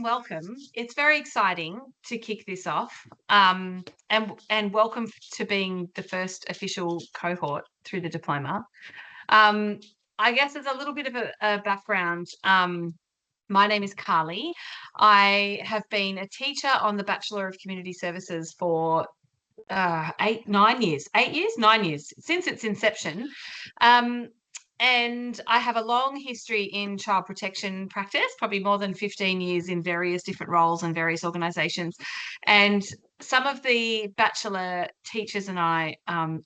welcome. It's very exciting to kick this off, and welcome to being the first official cohort through the diploma. Um, I guess as a little bit of a background, my name is Carly. I have been a teacher on the Bachelor of Community Services for 9 years since its inception. Um, and I have a long history in child protection practice, probably more than 15 years in various different roles and various organisations. And some of the Bachelor teachers and I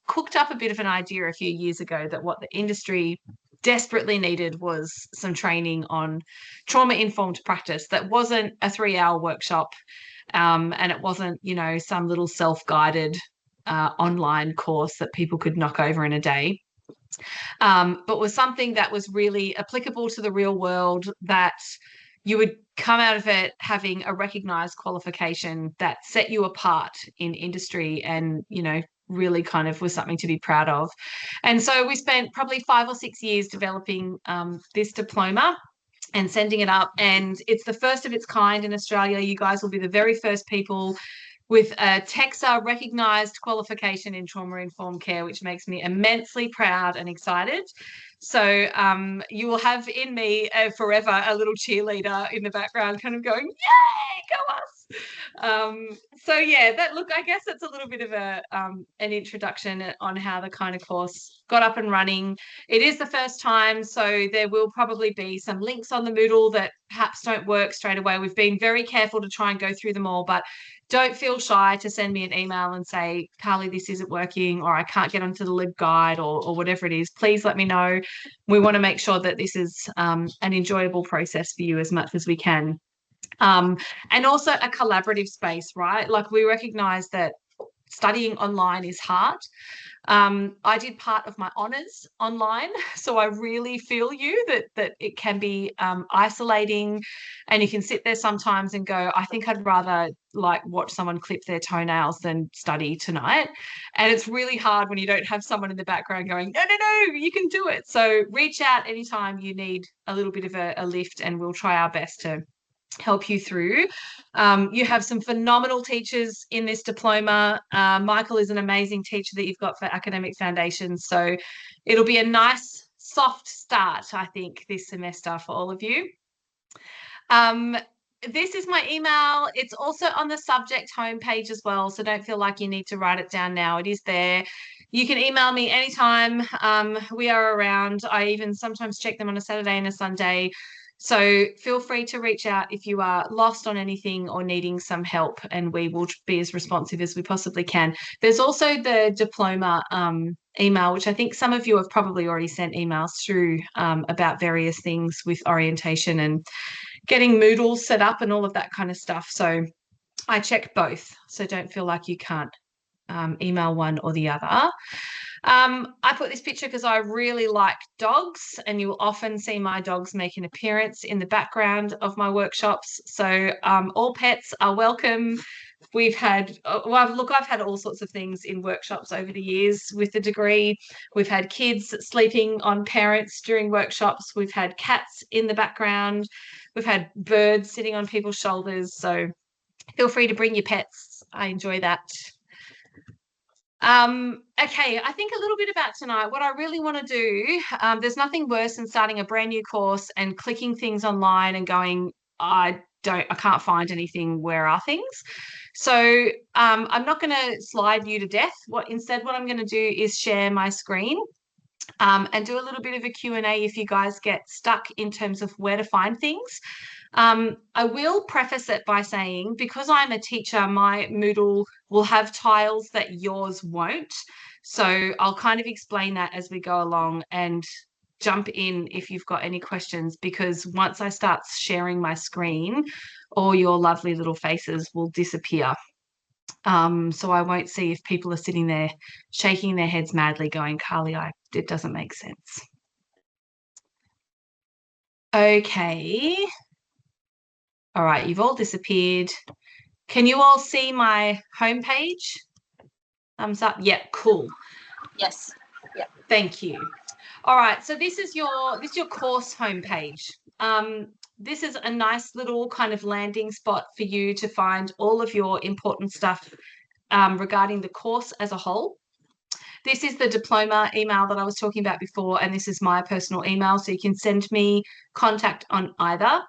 cooked up a bit of an idea a few years ago that what the industry desperately needed was some training on trauma-informed practice that wasn't a 3-hour workshop, and it wasn't, some little self-guided online course that people could knock over in a day, but was something that was really applicable to the real world, that you would come out of it having a recognised qualification that set you apart in industry and, really kind of was something to be proud of. And so we spent probably 5 or 6 years developing this diploma and sending it up. And it's the first of its kind in Australia. You guys will be the very first people with a TEXA recognised qualification in trauma-informed care, which makes me immensely proud and excited. So you will have in me forever a little cheerleader in the background kind of going, yay, go us. So yeah, I guess that's a little bit of an introduction on how the kind of course got up and running. It is the first time, so there will probably be some links on the Moodle that perhaps don't work straight away. We've been very careful to try and go through them all, but don't feel shy to send me an email and say, Carly, this isn't working, or I can't get onto the LibGuide, or whatever it is. Please let me know. We want to make sure that this is an enjoyable process for you as much as we can. And also a collaborative space, right? Like, we recognise that studying online is hard. I did part of my honours online, so I really feel you that it can be isolating, and you can sit there sometimes and go, I think I'd rather watch someone clip their toenails than study tonight. And it's really hard when you don't have someone in the background going, no, you can do it. So reach out anytime you need a little bit of a lift, and we'll try our best to help you through. You have some phenomenal teachers in this diploma. Michael is an amazing teacher that you've got for Academic Foundations. So it'll be a nice, soft start, I think, this semester for all of you. This is my email. It's also on the subject homepage as well, so don't feel like you need to write it down now. It is there. You can email me anytime. We are around. I even sometimes check them on a Saturday and a Sunday. So feel free to reach out if you are lost on anything or needing some help, and we will be as responsive as we possibly can. There's also the diploma email, which I think some of you have probably already sent emails through about various things with orientation and getting Moodle set up and all of that kind of stuff. So I check both, so don't feel like you can't email one or the other. I put this picture because I really like dogs, and you'll often see my dogs make an appearance in the background of my workshops. So all pets are welcome. We've had, I've had all sorts of things in workshops over the years with the degree. We've had kids sleeping on parents during workshops. We've had cats in the background. We've had birds sitting on people's shoulders. So feel free to bring your pets. I enjoy that. Okay, I think a little bit about tonight. What I really want to do, there's nothing worse than starting a brand new course and clicking things online and going, I can't find anything. Where are things? So I'm not going to slide you to death. What I'm going to do is share my screen and do a little bit of a Q&A if you guys get stuck in terms of where to find things. I will preface it by saying, because I'm a teacher, my Moodle will have tiles that yours won't. So I'll kind of explain that as we go along, and jump in if you've got any questions, because once I start sharing my screen, all your lovely little faces will disappear. So I won't see if people are sitting there shaking their heads madly going, Carly, it doesn't make sense. Okay. All right, you've all disappeared. Can you all see my homepage? Thumbs up. Yeah, cool. Yes. Yeah. Thank you. All right, so this is your course homepage. this is a nice little kind of landing spot for you to find all of your important stuff regarding the course as a whole. This is the diploma email that I was talking about before, and this is my personal email, so you can send me contact on either.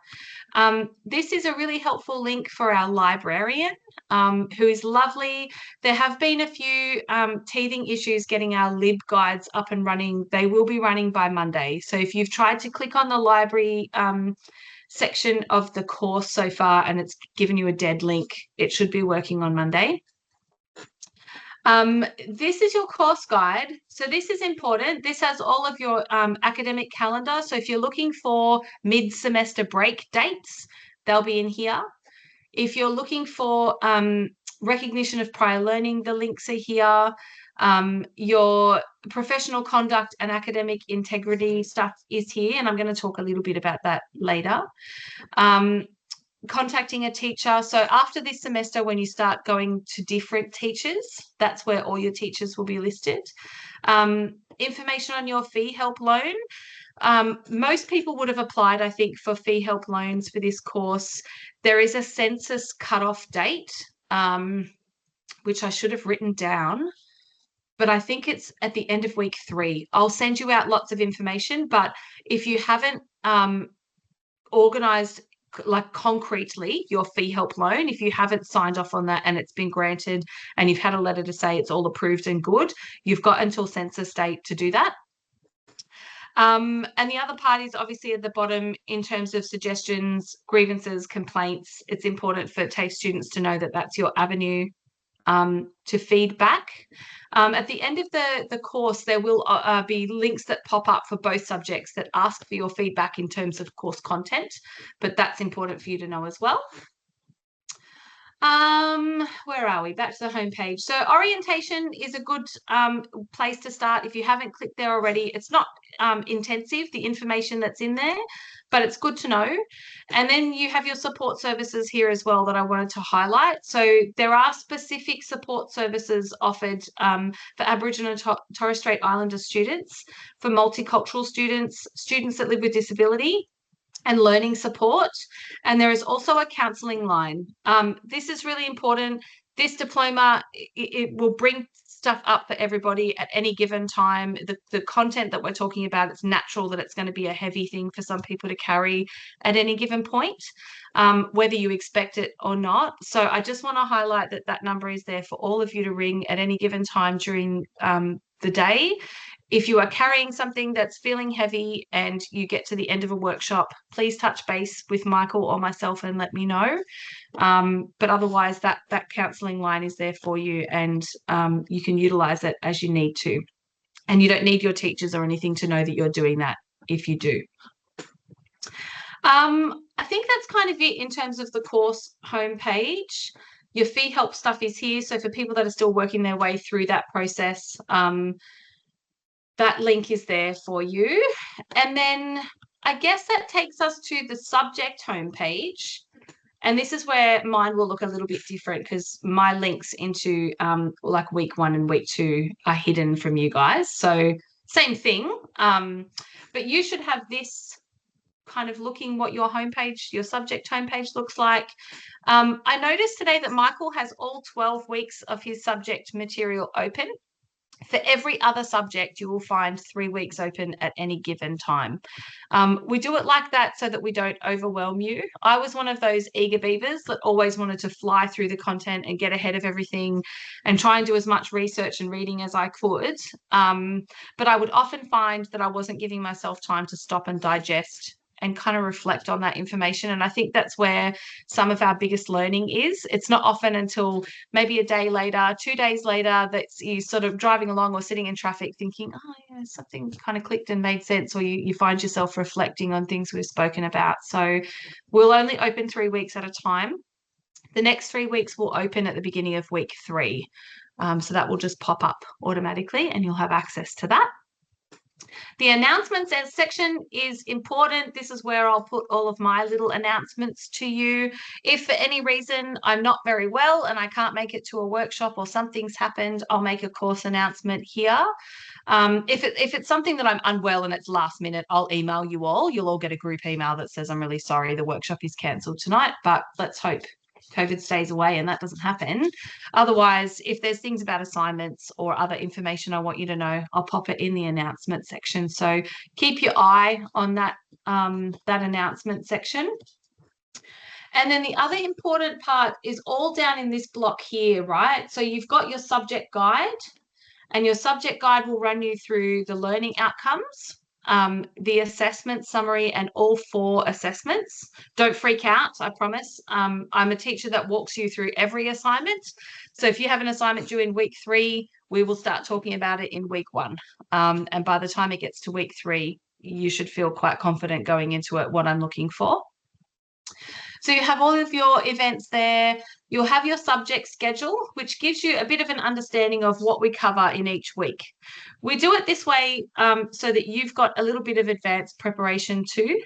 This is a really helpful link for our librarian, who is lovely. There have been a few teething issues getting our LibGuides up and running. They will be running by Monday. So if you've tried to click on the library section of the course so far and it's given you a dead link, it should be working on Monday. This is your course guide. So this is important. This has all of your academic calendar. So if you're looking for mid-semester break dates, they'll be in here. If you're looking for recognition of prior learning, the links are here. Your professional conduct and academic integrity stuff is here, and I'm going to talk a little bit about that later. Contacting a teacher. So after this semester, when you start going to different teachers, that's where all your teachers will be listed. Information on your fee help loan. Most people would have applied, I think, for fee help loans for this course. There is a census cutoff date, which I should have written down, but I think it's at the end of week 3. I'll send you out lots of information, but if you haven't organised like concretely your fee help loan, if you haven't signed off on that and it's been granted and you've had a letter to say it's all approved and good, you've got until census date to do that. And the other part is obviously at the bottom in terms of suggestions, grievances, complaints. It's important for TAFE students to know that that's your avenue to feedback. At the end of the course, there will be links that pop up for both subjects that ask for your feedback in terms of course content, but that's important for you to know as well. Where are we? Back to the homepage. So orientation is a good place to start. If you haven't clicked there already, it's not intensive, the information that's in there, but it's good to know. And then you have your support services here as well that I wanted to highlight. So there are specific support services offered for Aboriginal and Torres Strait Islander students, for multicultural students, students that live with disability, and learning support. And there is also a counselling line. This is really important. This diploma, it will bring stuff up for everybody at any given time. The content that we're talking about, it's natural that it's going to be a heavy thing for some people to carry at any given point, whether you expect it or not. So I just want to highlight that that number is there for all of you to ring at any given time during the day. If you are carrying something that's feeling heavy and you get to the end of a workshop, please touch base with Michael or myself and let me know. But otherwise, that counselling line is there for you, and you can utilise it as you need to. And you don't need your teachers or anything to know that you're doing that if you do. I think that's kind of it in terms of the course homepage. Your fee help stuff is here. So for people that are still working their way through that process, that link is there for you. And then I guess that takes us to the subject homepage. And this is where mine will look a little bit different because my links into like week 1 and week 2 are hidden from you guys. So same thing, but you should have this kind of looking what your homepage, your subject homepage looks like. I noticed today that Michael has all 12 weeks of his subject material open. For every other subject, you will find 3 weeks open at any given time. We do it like that so that we don't overwhelm you. I was one of those eager beavers that always wanted to fly through the content and get ahead of everything and try and do as much research and reading as I could. But I would often find that I wasn't giving myself time to stop and digest and kind of reflect on that information. And I think that's where some of our biggest learning is. It's not often until maybe a day later, 2 days later, that you sort of driving along or sitting in traffic thinking, oh yeah, something kind of clicked and made sense, or you find yourself reflecting on things we've spoken about. So we'll only open 3 weeks at a time. The next 3 weeks will open at the beginning of week 3. So that will just pop up automatically and you'll have access to that. The announcements section is important. This is where I'll put all of my little announcements to you. If for any reason I'm not very well and I can't make it to a workshop or something's happened, I'll make a course announcement here. If it's something that I'm unwell and it's last minute, I'll email you all. You'll all get a group email that says, I'm really sorry, the workshop is cancelled tonight, but let's hope COVID stays away and that doesn't happen. Otherwise, if there's things about assignments or other information I want you to know, I'll pop it in the announcement section. So keep your eye on that announcement section. And then the other important part is all down in this block here, right? So you've got your subject guide, and your subject guide will run you through the learning outcomes, the assessment summary, and all 4 assessments. Don't freak out, I promise. I'm a teacher that walks you through every assignment. So if you have an assignment due in week 3, we will start talking about it in week 1. And by the time it gets to week 3, you should feel quite confident going into it, what I'm looking for. So you have all of your events there. You'll have your subject schedule, which gives you a bit of an understanding of what we cover in each week. We do it this way so that you've got a little bit of advanced preparation too,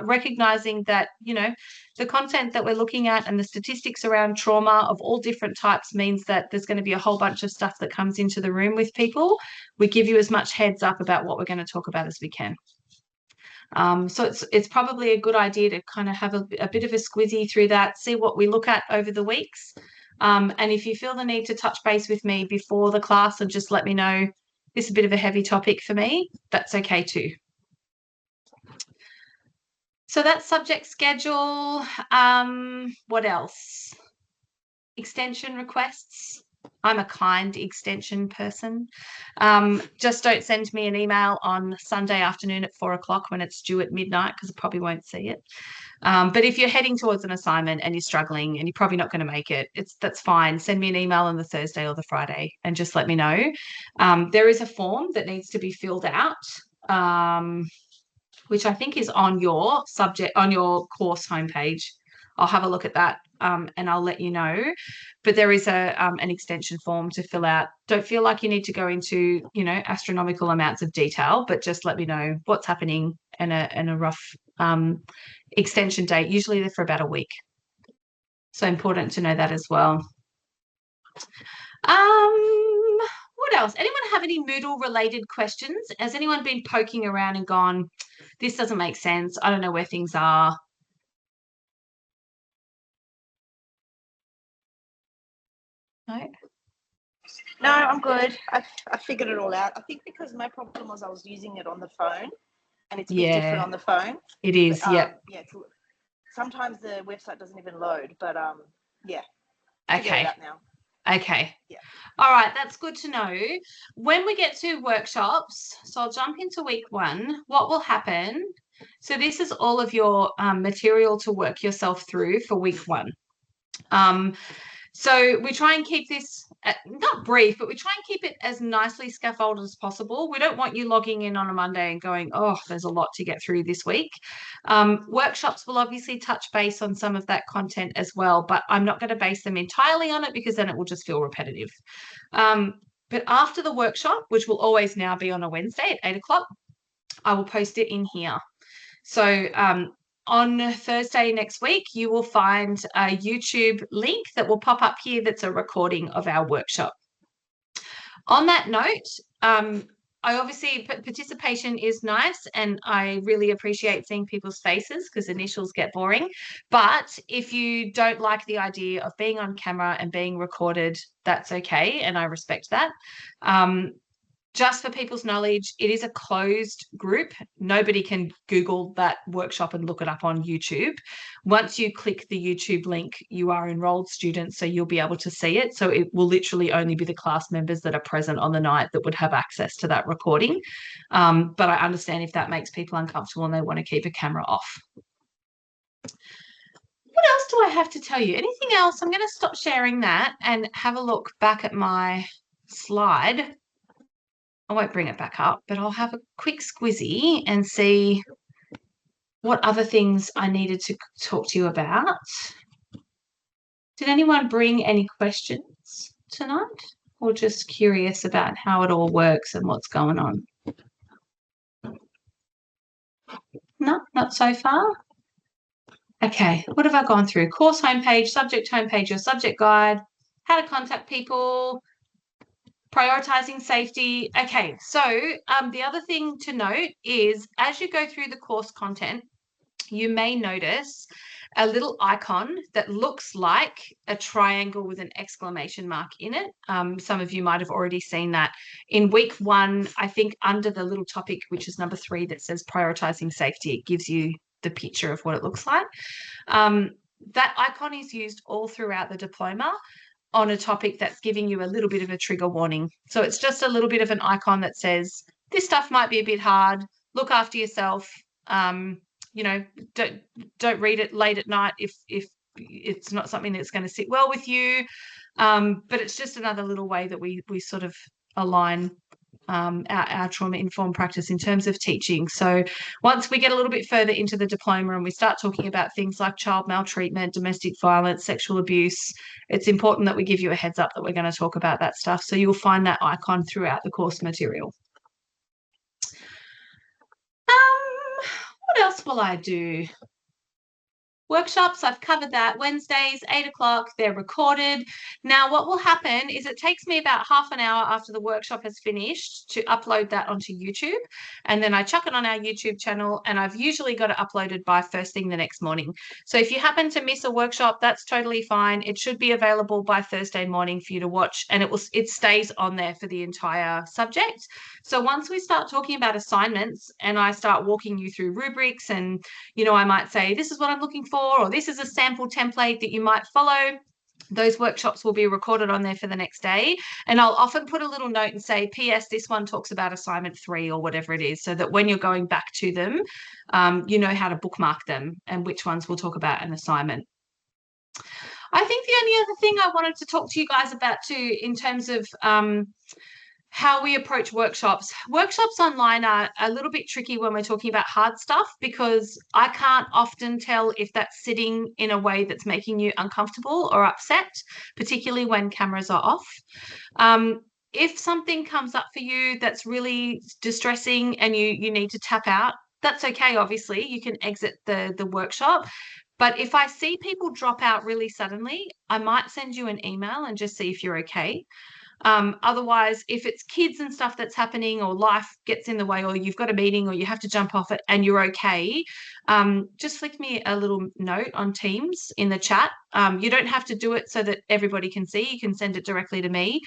recognizing that, the content that we're looking at and the statistics around trauma of all different types means that there's going to be a whole bunch of stuff that comes into the room with people. We give you as much heads up about what we're going to talk about as we can. So it's probably a good idea to kind of have a bit of a squizzy through that, see what we look at over the weeks. And if you feel the need to touch base with me before the class and just let me know this is a bit of a heavy topic for me, that's okay too. So that's subject schedule. What else? Extension requests. I'm a kind extension person. Just don't send me an email on Sunday afternoon at 4 o'clock when it's due at midnight, because I probably won't see it. But if you're heading towards an assignment and you're struggling and you're probably not going to make it, that's fine. Send me an email on the Thursday or the Friday and just let me know. There is a form that needs to be filled out, which I think is on your course homepage. I'll have a look at that and I'll let you know. But there is an extension form to fill out. Don't feel like you need to go into, astronomical amounts of detail, but just let me know what's happening and a rough extension date. Usually they're for about a week. So important to know that as well. What else? Anyone have any Moodle related questions? Has anyone been poking around and gone, this doesn't make sense, I don't know where things are? No? No, I'm good. I figured it all out. I think because my problem was I was using it on the phone, and it's a bit different on the phone. It is, yeah. Sometimes the website doesn't even load, but yeah. Okay. It out now. Okay. Yeah. All right, that's good to know. When we get to workshops, so I'll jump into week 1. What will happen? So this is all of your material to work yourself through for week 1. So we try and keep this not brief, but we try and keep it as nicely scaffolded as possible. We don't want you logging in on a Monday and going, oh, there's a lot to get through this week. Workshops will obviously touch base on some of that content as well, but I'm not going to base them entirely on it because then it will just feel repetitive. But after the workshop, which will always now be on a Wednesday at 8 o'clock, I will post it in here. So on Thursday next week, you will find a YouTube link that will pop up here that's a recording of our workshop. On that note, participation is nice and I really appreciate seeing people's faces because initials get boring. But if you don't like the idea of being on camera and being recorded, that's okay, and I respect that. Just for people's knowledge, it is a closed group. Nobody can Google that workshop and look it up on YouTube. Once you click the YouTube link, you are enrolled students, so you'll be able to see it. So it will literally only be the class members that are present on the night that would have access to that recording. But I understand if that makes people uncomfortable and they want to keep a camera off. What else do I have to tell you? Anything else? I'm going to stop sharing that and have a look back at my slide. I won't bring it back up, but I'll have a quick squizzy and see what other things I needed to talk to you about. Did anyone bring any questions tonight, or just curious about how it all works and what's going on? No, not so far. Okay, what have I gone through? Course homepage, subject homepage, your subject guide, how to contact people, prioritizing safety. Okay, so the other thing to note is as you go through the course content, you may notice a little icon that looks like a triangle with an exclamation mark in it. Some of you might have already seen that. In week 1, I think under the little topic, which is number 3, that says prioritizing safety, it gives you the picture of what it looks like. That icon is used all throughout the diploma on a topic that's giving you a little bit of a trigger warning. So it's just a little bit of an icon that says, this stuff might be a bit hard, look after yourself. You know, don't read it late at night if it's not something that's going to sit well with you. But it's just another little way that we sort of align our trauma-informed practice in terms of teaching. So once we get a little bit further into the diploma and we start talking about things like child maltreatment, domestic violence, sexual abuse, it's important that we give you a heads up that we're going to talk about that stuff. So you'll find that icon throughout the course material. What else will I do? Workshops, I've covered that. Wednesdays, 8 o'clock, they're recorded. Now, what will happen is it takes me about half an hour after the workshop has finished to upload that onto YouTube. And then I chuck it on our YouTube channel, and I've usually got it uploaded by first thing the next morning. So if you happen to miss a workshop, that's totally fine. It should be available by Thursday morning for you to watch, and it stays on there for the entire subject. So once we start talking about assignments and I start walking you through rubrics and, you know, I might say, this is what I'm looking for, or this is a sample template that you might follow. Those workshops will be recorded on there for the next day. And I'll often put a little note and say, P.S. this one talks about assignment 3 or whatever it is, so that when you're going back to them, you know how to bookmark them and which ones we'll talk about an assignment. I think the only other thing I wanted to talk to you guys about too, in terms of how we approach workshops. Workshops online are a little bit tricky when we're talking about hard stuff, because I can't often tell if that's sitting in a way that's making you uncomfortable or upset, particularly when cameras are off. If something comes up for you that's really distressing and you need to tap out, that's okay, obviously. You can exit the workshop. But if I see people drop out really suddenly, I might send you an email and just see if you're okay. Otherwise, if it's kids and stuff that's happening, or life gets in the way, or you've got a meeting, or you have to jump off it and you're okay, just flick me a little note on Teams in the chat. You don't have to do it so that everybody can see. You can send it directly to me,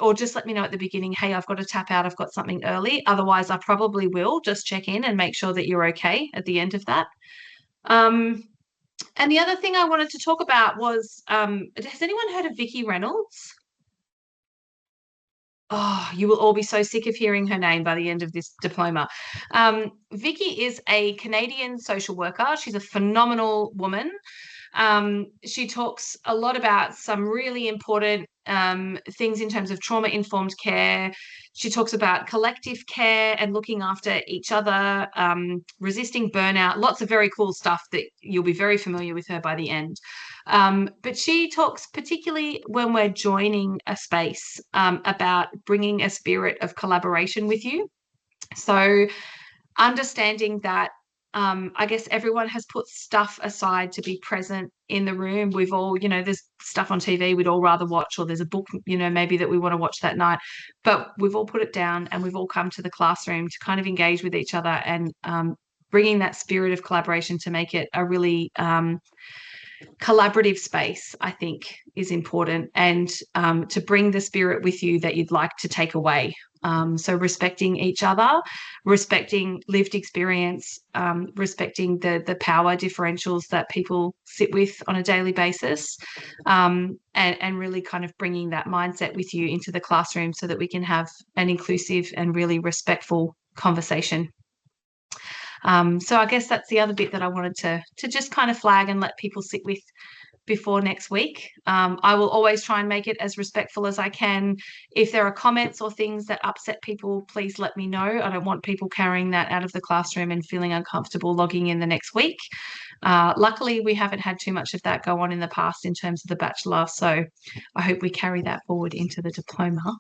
or just let me know at the beginning, hey, I've got to tap out, I've got something early. Otherwise, I probably will just check in and make sure that you're okay at the end of that. And the other thing I wanted to talk about was, has anyone heard of Vicki Reynolds? Oh, you will all be so sick of hearing her name by the end of this diploma. Vicki is a Canadian social worker. She's a phenomenal woman. She talks a lot about some really important things in terms of trauma-informed care. She talks about collective care and looking after each other, resisting burnout, lots of very cool stuff that you'll be very familiar with her by the end. But she talks particularly when we're joining a space about bringing a spirit of collaboration with you. So understanding that I guess everyone has put stuff aside to be present in the room. We've all, you know, there's stuff on TV we'd all rather watch, or there's a book, you know, maybe that we want to watch that night, but we've all put it down and we've all come to the classroom to kind of engage with each other, and bringing that spirit of collaboration to make it a really collaborative space, I think, is important, and to bring the spirit with you that you'd like to take away. So respecting each other, respecting lived experience, respecting the power differentials that people sit with on a daily basis, and really kind of bringing that mindset with you into the classroom so that we can have an inclusive and really respectful conversation. So I guess that's the other bit that I wanted to just kind of flag and let people sit with before next week. I will always try and make it as respectful as I can. If there are comments or things that upset people, please let me know. I don't want people carrying that out of the classroom and feeling uncomfortable logging in the next week. Luckily, we haven't had too much of that go on in the past in terms of the bachelor, so I hope we carry that forward into the diploma.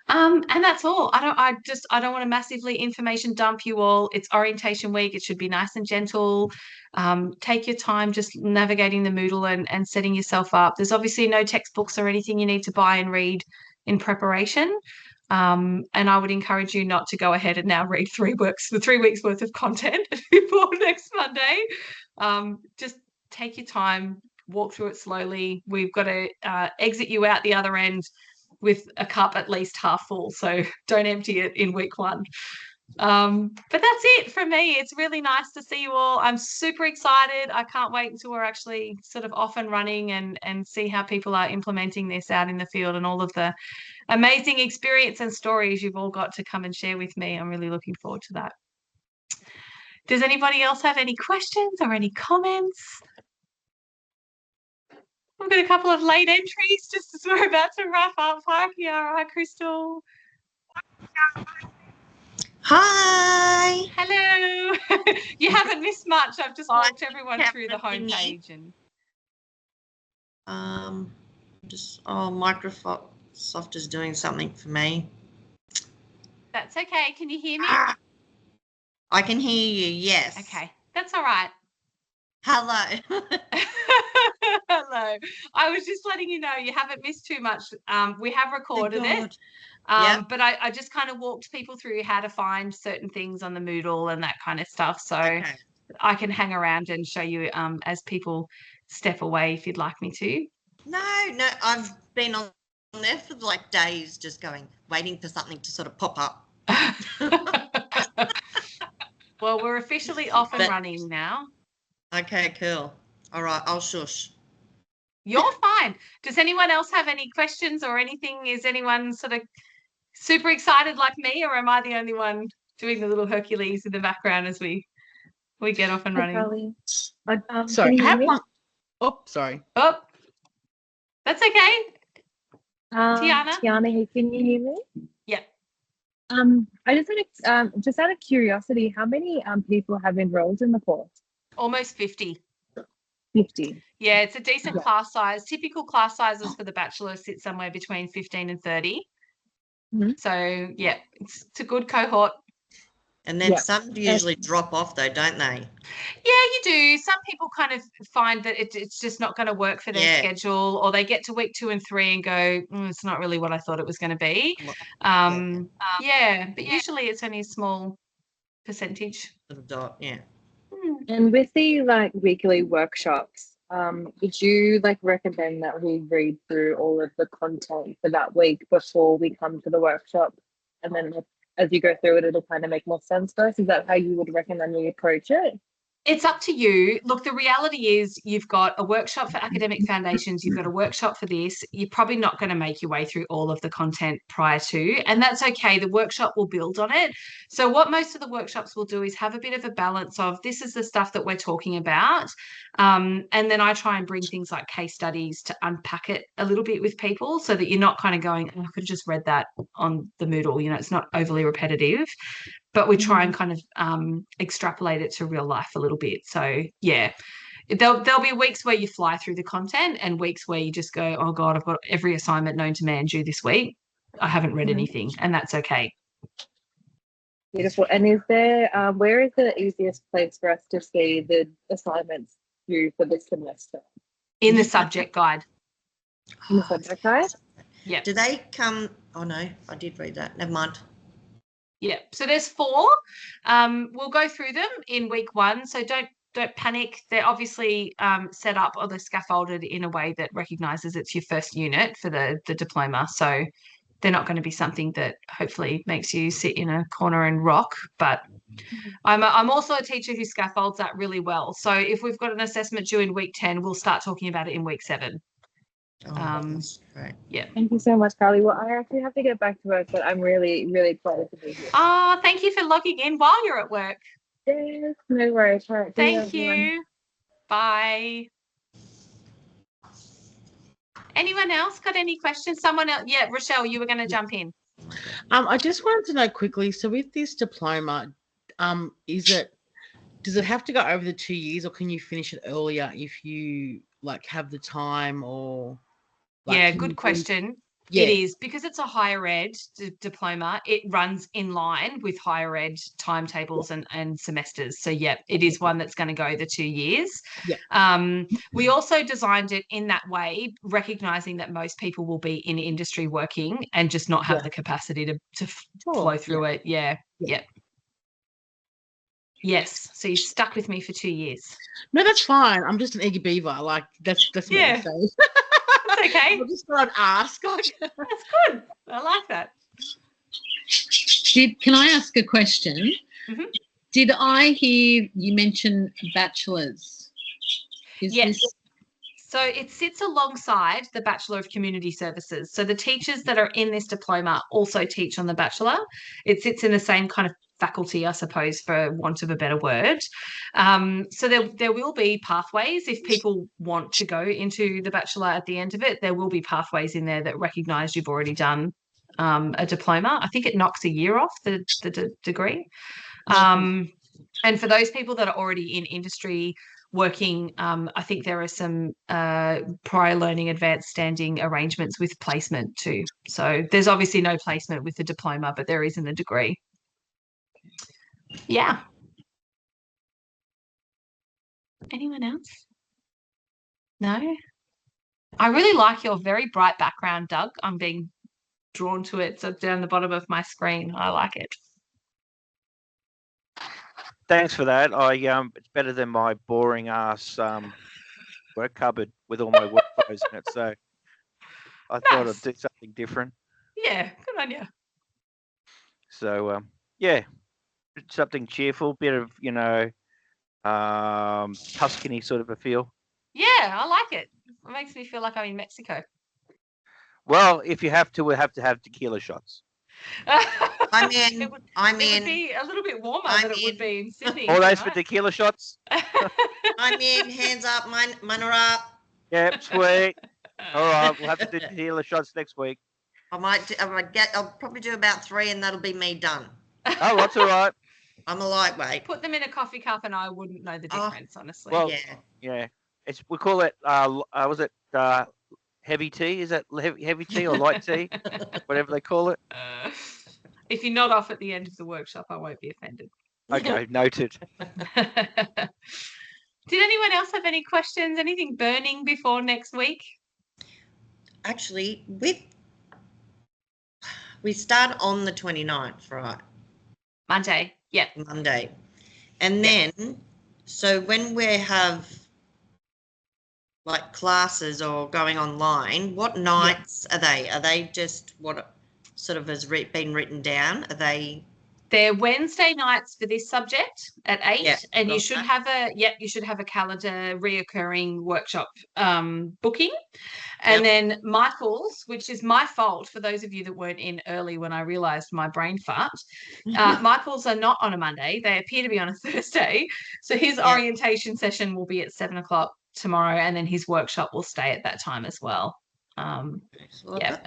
And that's all. I don't want to massively information dump you all. It's orientation week. It should be nice and gentle. Take your time just navigating the Moodle and setting yourself up. There's obviously no textbooks or anything you need to buy and read in preparation. And I would encourage you not to go ahead and now read 3 weeks worth of content before next Monday. Just take your time, walk through it slowly. We've got to exit you out the other end with a cup at least half full. So don't empty it in week 1. But that's it from me. It's really nice to see you all. I'm super excited. I can't wait until we're actually sort of off and running and see how people are implementing this out in the field and all of the amazing experience and stories you've all got to come and share with me. I'm really looking forward to that. Does anybody else have any questions or any comments? We've got a couple of late entries just as we're about to wrap up. Hi, Kiara. Hi, Crystal. Hi. Hello. You haven't missed much. I've just walked everyone through the homepage and Microsoft is doing something for me. That's okay. Can you hear me? I can hear you, yes. Okay, that's all right. Hello. Hello. I was just letting you know you haven't missed too much. We have recorded it. Yep. But I just kind of walked people through how to find certain things on the Moodle and that kind of stuff. So Okay. I can hang around and show you as people step away if you'd like me to. No, I've been on there for like days just waiting for something to sort of pop up. Well, we're officially off and running now. Okay, cool. All right, I'll shush. You're fine. Does anyone else have any questions or anything? Is anyone sort of super excited like me, or am I the only one doing the little Hercules in the background as we get off and running? Sorry, I have one. Oh, sorry. Oh, that's okay. Tiana? Tiana, hey, can you hear me? Yeah. I just had just out of curiosity, how many people have enrolled in the course? Almost 50. 50. Yeah, it's a decent class size. Typical class sizes for the bachelor sit somewhere between 15 and 30. Mm-hmm. So, yeah, it's a good cohort. And then some usually drop off though, don't they? Yeah, you do. Some people kind of find that it's just not going to work for their schedule, or they get to week 2 and 3 and go, it's not really what I thought it was going to be. But usually it's only a small percentage. Yeah. And with the weekly workshops, would you recommend that we read through all of the content for that week before we come to the workshop, and then as you go through it, it'll kind of make more sense for us? Is that how you would recommend we approach it? It's up to you. Look, the reality is you've got a workshop for academic foundations, you've got a workshop for this. You're probably not going to make your way through all of the content prior to, and that's okay. The workshop will build on it. So what most of the workshops will do is have a bit of a balance of this is the stuff that we're talking about. And then I try and bring things like case studies to unpack it a little bit with people so that you're not kind of going, I could have just read that on the Moodle. It's not overly repetitive. But we try and kind of extrapolate it to real life a little bit. So, yeah, there'll be weeks where you fly through the content and weeks where you just go, oh, God, I've got every assignment known to man due this week. I haven't read anything, and that's okay. Beautiful. And is there, where is the easiest place for us to see the assignments due for this semester? In the subject guide. In the subject guide? Yeah. Do they come? Oh, no, I did read that. Never mind. Yeah, so there's 4. We'll go through them in week 1, so don't panic. They're obviously set up or they're scaffolded in a way that recognises it's your first unit for the diploma. So they're not going to be something that hopefully makes you sit in a corner and rock. But I'm also a teacher who scaffolds that really well. So if we've got an assessment due in week 10, we'll start talking about it in week 7. That's great. Yeah. Thank you so much, Carly. Well, I actually have to get back to work, but I'm really, really excited to be here. Oh, thank you for logging in while you're at work. Yes, no worries. All right, thank you. Bye. Anyone else got any questions? Someone else? Yeah, Rochelle, you were going to jump in. I just wanted to know quickly. So with this diploma, does it have to go over the 2 years, or can you finish it earlier if you have the time, or? Yeah, good question. It is, because it's a higher ed diploma, it runs in line with higher ed timetables and semesters. So, yeah, it is one that's going to go the 2 years. Yeah. We also designed it in that way, recognising that most people will be in industry working and just not have the capacity to flow through it. Yeah. Yes. So you stuck with me for 2 years. No, that's fine. I'm just an eager beaver. Like that's me. Yeah. So. That's okay. I just thought I'd ask. Like. That's good. I like that. Can I ask a question? Mhm. Did I hear you mention bachelors? Yes. So it sits alongside the Bachelor of Community Services. So the teachers that are in this diploma also teach on the Bachelor. It sits in the same kind of faculty, I suppose, for want of a better word. So there will be pathways if people want to go into the Bachelor at the end of it. There will be pathways in there that recognise you've already done a diploma. I think it knocks a year off the degree. And for those people that are already in industry working, I think there are some prior learning advanced standing arrangements with placement too. So there's obviously no placement with the diploma, but there is in the degree. Yeah. Anyone else? No? I really like your very bright background, Doug. I'm being drawn to it. So down the bottom of my screen. I like it. Thanks for that. It's better than my boring ass work cupboard with all my work clothes in it. So I thought I'd do something different. Yeah, good on you. So yeah, something cheerful, bit of Tuscany sort of a feel. Yeah, I like it. It makes me feel like I'm in Mexico. Well, if you have to, we'll have to have tequila shots. I'm in. It would be a little bit warmer than it would be in Sydney. All those for tequila shots? I'm in. Hands up, mine are up. Yep, sweet. All right, we'll have to do tequila shots next week. I'll probably do about 3 and that'll be me done. Oh, that's all right. I'm a lightweight. Put them in a coffee cup and I wouldn't know the difference, honestly. Well, yeah. We call it, was it heavy tea? Is that heavy tea or light tea? Whatever they call it. If you're not off at the end of the workshop, I won't be offended. Okay, noted. Did anyone else have any questions? Anything burning before next week? Actually, we start on the 29th, right? Monday. Yeah. Monday. And then, so when we have like classes or going online, what nights are they? Are they just what sort of has been written down? Are they? They're Wednesday nights for this subject at 8, and you should have a calendar reoccurring workshop booking. And then Michael's, which is my fault for those of you that weren't in early when I realised my brain fart. Michael's are not on a Monday; they appear to be on a Thursday. So his orientation session will be at 7 o'clock tomorrow, and then his workshop will stay at that time as well. And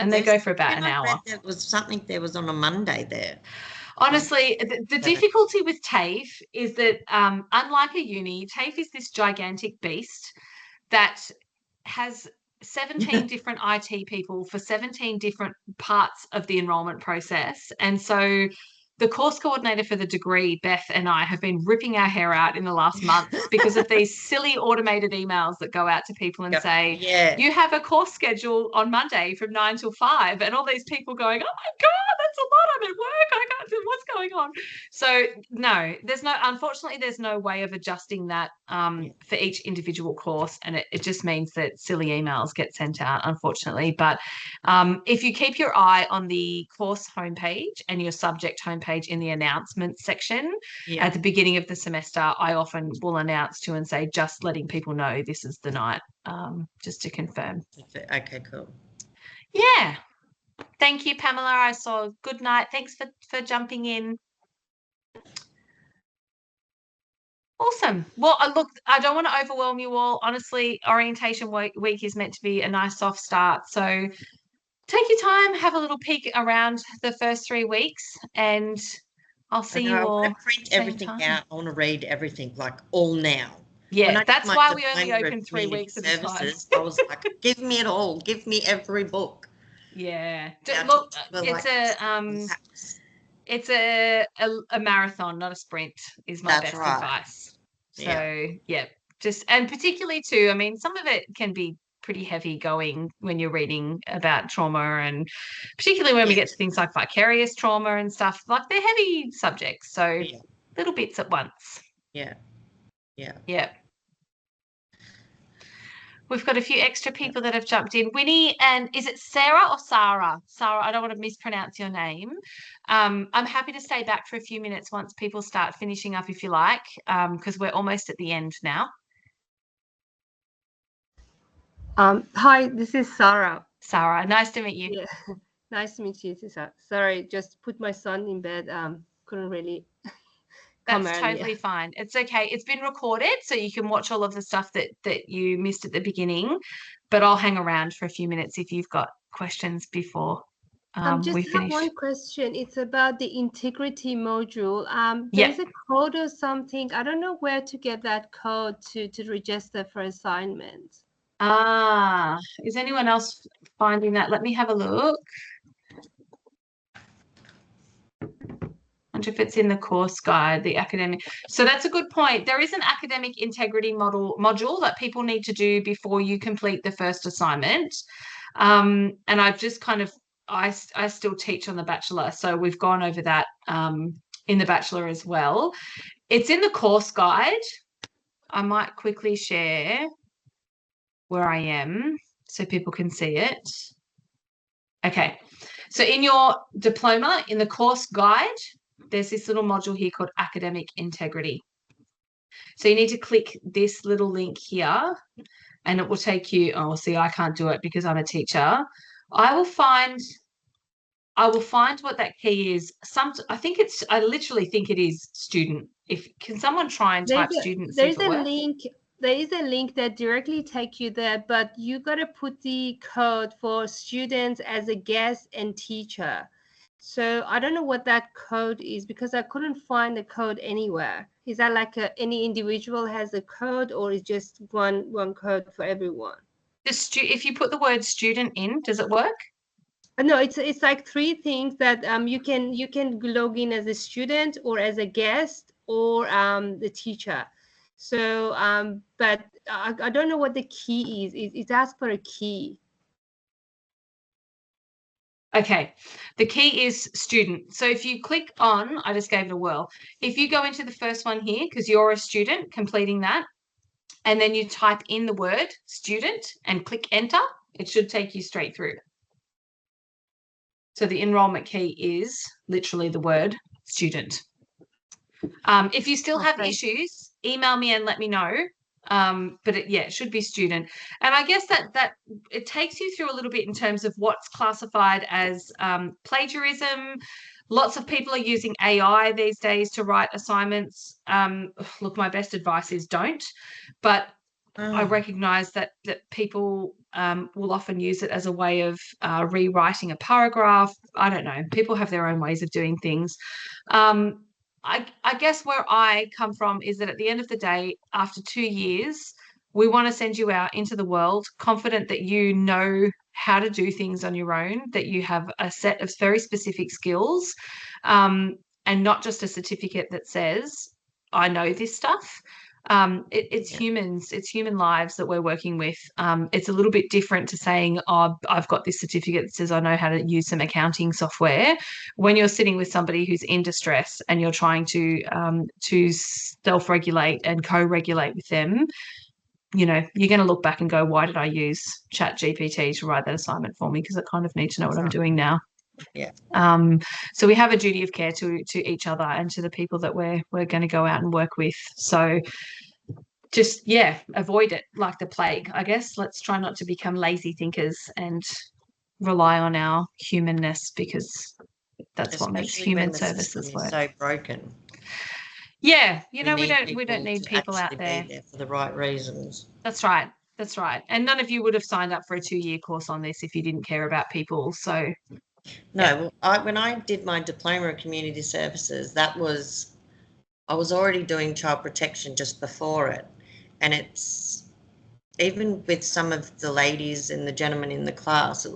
they go for about an hour. There was something there was on a Monday there. Honestly, the difficulty with TAFE is that unlike a uni, TAFE is this gigantic beast that has 17 different IT people for 17 different parts of the enrolment process. And so the course coordinator for the degree, Beth, and I have been ripping our hair out in the last month because of these silly automated emails that go out to people and say, you have a course schedule on Monday from 9 till 5. And all these people going, oh my God, that's a lot. I'm at work. I can't do what's going on. So no, unfortunately, there's no way of adjusting that for each individual course. And it just means that silly emails get sent out, unfortunately. But if you keep your eye on the course homepage and your subject homepage in the announcements section at the beginning of the semester, I often will announce to and say, just letting people know this is the night, just to confirm. Okay, cool. Yeah. Thank you, Pamela. I saw good night. Thanks for jumping in. Awesome. Well, look, I don't want to overwhelm you all. Honestly, orientation week is meant to be a nice soft start. So take your time, have a little peek around the first 3 weeks, and I'll see you all. I want to print everything out. I want to read everything, like all now. Yeah, that's why we only open 3 weeks at a time. I was like, give me it all. Give me every book. Yeah. Now, Look, well, it's like, it's a marathon, not a sprint, is my That's best right. advice. So Yeah. yeah, just and particularly too, I mean, some of it can be pretty heavy going when you're reading about trauma, and particularly when we Yeah. get to things like vicarious trauma and stuff, like they're heavy subjects. So Yeah. little bits at once. Yeah. Yeah. Yeah. We've got a few extra people that have jumped in. Winnie, and is it Sarah or Sarah? Sarah, I don't want to mispronounce your name. I'm happy to stay back for a few minutes once people start finishing up if you like, because we're almost at the end now. Hi, this is Sarah. Sarah, nice to meet you. Yeah, nice to meet you, Tisa. Sorry, just put my son in bed. Couldn't really come That's earlier. totally fine. It's okay. It's been recorded, so you can watch all of the stuff that you missed at the beginning. But I'll hang around for a few minutes if you've got questions before Just we have finish. one question. It's about the integrity module. Yeah. There's a code or something. I don't know where to get that code to register for assignments. Is anyone else finding that? Let me have a look. I wonder if it's in the course guide, the academic. So that's a good point. There is an academic integrity module that people need to do before you complete the first assignment. And I've just kind of, I still teach on the Bachelor, so we've gone over that in the Bachelor as well. It's in the course guide. I might quickly share where I am so people can see it. Okay, so in your diploma, in the course guide, there's this little module here called Academic Integrity. So you need to click this little link here and it will take you, oh, see, I can't do it because I'm a teacher. I will find what that key is. I literally think it is student. Can someone try and type student? There's a link. There is a link that directly take you there, but you got to put the code for students as a guest and teacher. So I don't know what that code is because I couldn't find the code anywhere. Is that like any individual has a code, or is just one code for everyone? If you put the word student in, does it work? No, it's like three things that you can log in as a student or as a guest or the teacher. So but I don't know what the key is. It asks for a key. Okay, the key is student. So if you click on, I just gave it a whirl. If you go into the first one here, because you're a student completing that, and then you type in the word student and click enter, it should take you straight through. So the enrollment key is literally the word student. If you still have issues, email me and let me know. But it should be student. And I guess that it takes you through a little bit in terms of what's classified as plagiarism. Lots of people are using AI these days to write assignments. Look, my best advice is don't. But I recognize that people will often use it as a way of rewriting a paragraph. I don't know. People have their own ways of doing things. I guess where I come from is that at the end of the day, after 2 years, we want to send you out into the world confident that you know how to do things on your own, that you have a set of very specific skills, and not just a certificate that says, I know this stuff. It's humans, it's human lives that we're working with. It's a little bit different to saying, oh, I've got this certificate that says I know how to use some accounting software. When you're sitting with somebody who's in distress and you're trying to self-regulate and co-regulate with them, you're going to look back and go, why did I use ChatGPT to write that assignment for me? Because I kind of need to know what I'm doing now. Yeah. So we have a duty of care to each other and to the people that we're going to go out and work with. So just avoid it like the plague, I guess. Let's try not to become lazy thinkers and rely on our humanness, because that's what makes human services work. So broken. Yeah, we don't need people out there for the right reasons. That's right. And none of you would have signed up for a 2-year course on this if you didn't care about people. So no, when I did my diploma of community services, I was already doing child protection just before it. And it's, even with some of the ladies and the gentlemen in the class,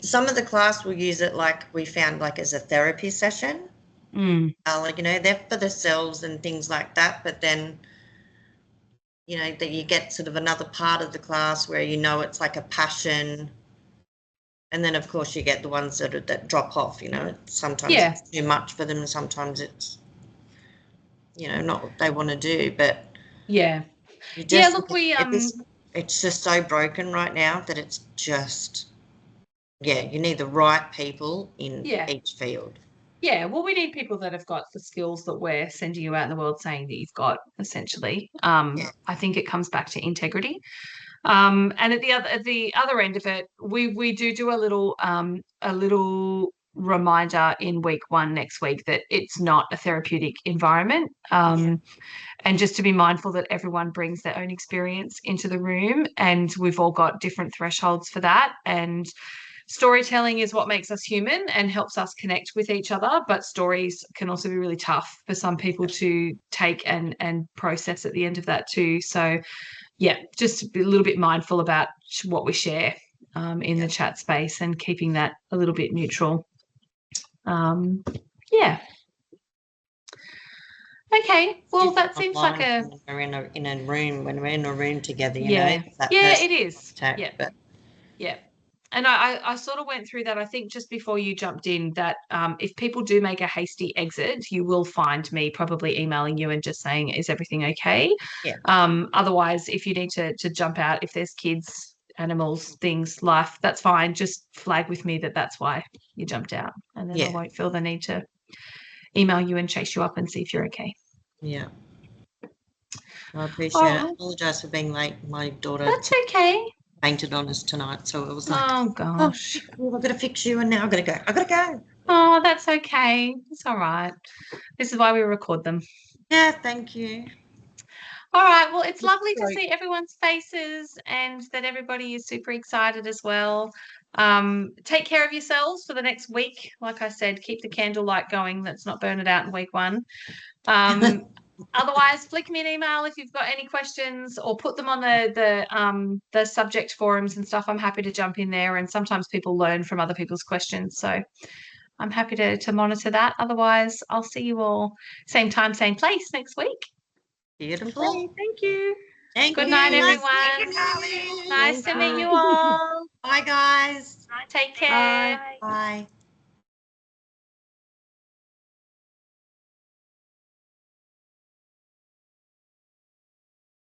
some of the class will use it like we found like as a therapy session. Like, you know, they're for themselves and things like that. But then, you know, that you get sort of another part of the class where, you know, it's like a passion. And then, of course, you get the ones that drop off, you know. Sometimes it's too much for them. Sometimes it's, you know, not what they want to do. But Yeah. you Yeah, just, look, we it's just so broken right now that it's just, you need the right people in each field. Yeah, well, we need people that have got the skills that we're sending you out in the world saying that you've got, essentially. I think it comes back to integrity. And at the other end of it, we do a little reminder in week 1 next week that it's not a therapeutic environment. And just to be mindful that everyone brings their own experience into the room, and we've all got different thresholds for that. And storytelling is what makes us human and helps us connect with each other, but stories can also be really tough for some people to take and process at the end of that too. So just be a little bit mindful about what we share in the chat space and keeping that a little bit neutral. Okay, well, that seems like when we're in a room together, you know. It is. But And I sort of went through that, I think, just before you jumped in, that if people do make a hasty exit, you will find me probably emailing you and just saying, is everything okay? Otherwise, if you need to jump out, if there's kids, animals, things, life, that's fine. Just flag with me that that's why you jumped out. And then I won't feel the need to email you and chase you up and see if you're okay. Yeah. I appreciate it. I apologise for being late. My daughter. That's okay. Painted on us tonight, so it was like, oh gosh, I've got to fix you, and now I've got to go. Oh, that's okay. It's all right. This is why we record them. Yeah, thank you. All right. Well, it's lovely to see everyone's faces and that everybody is super excited as well. Take care of yourselves for the next week. Like I said, keep the candlelight going. Let's not burn it out in week 1. Otherwise, flick me an email if you've got any questions, or put them on the subject forums and stuff. I'm happy to jump in there, and sometimes people learn from other people's questions, so I'm happy to monitor that. Otherwise, I'll see you all same time, same place next week. Beautiful. Thank you. Good night, everyone. Nice to meet you all. Bye, guys. Take care. Bye.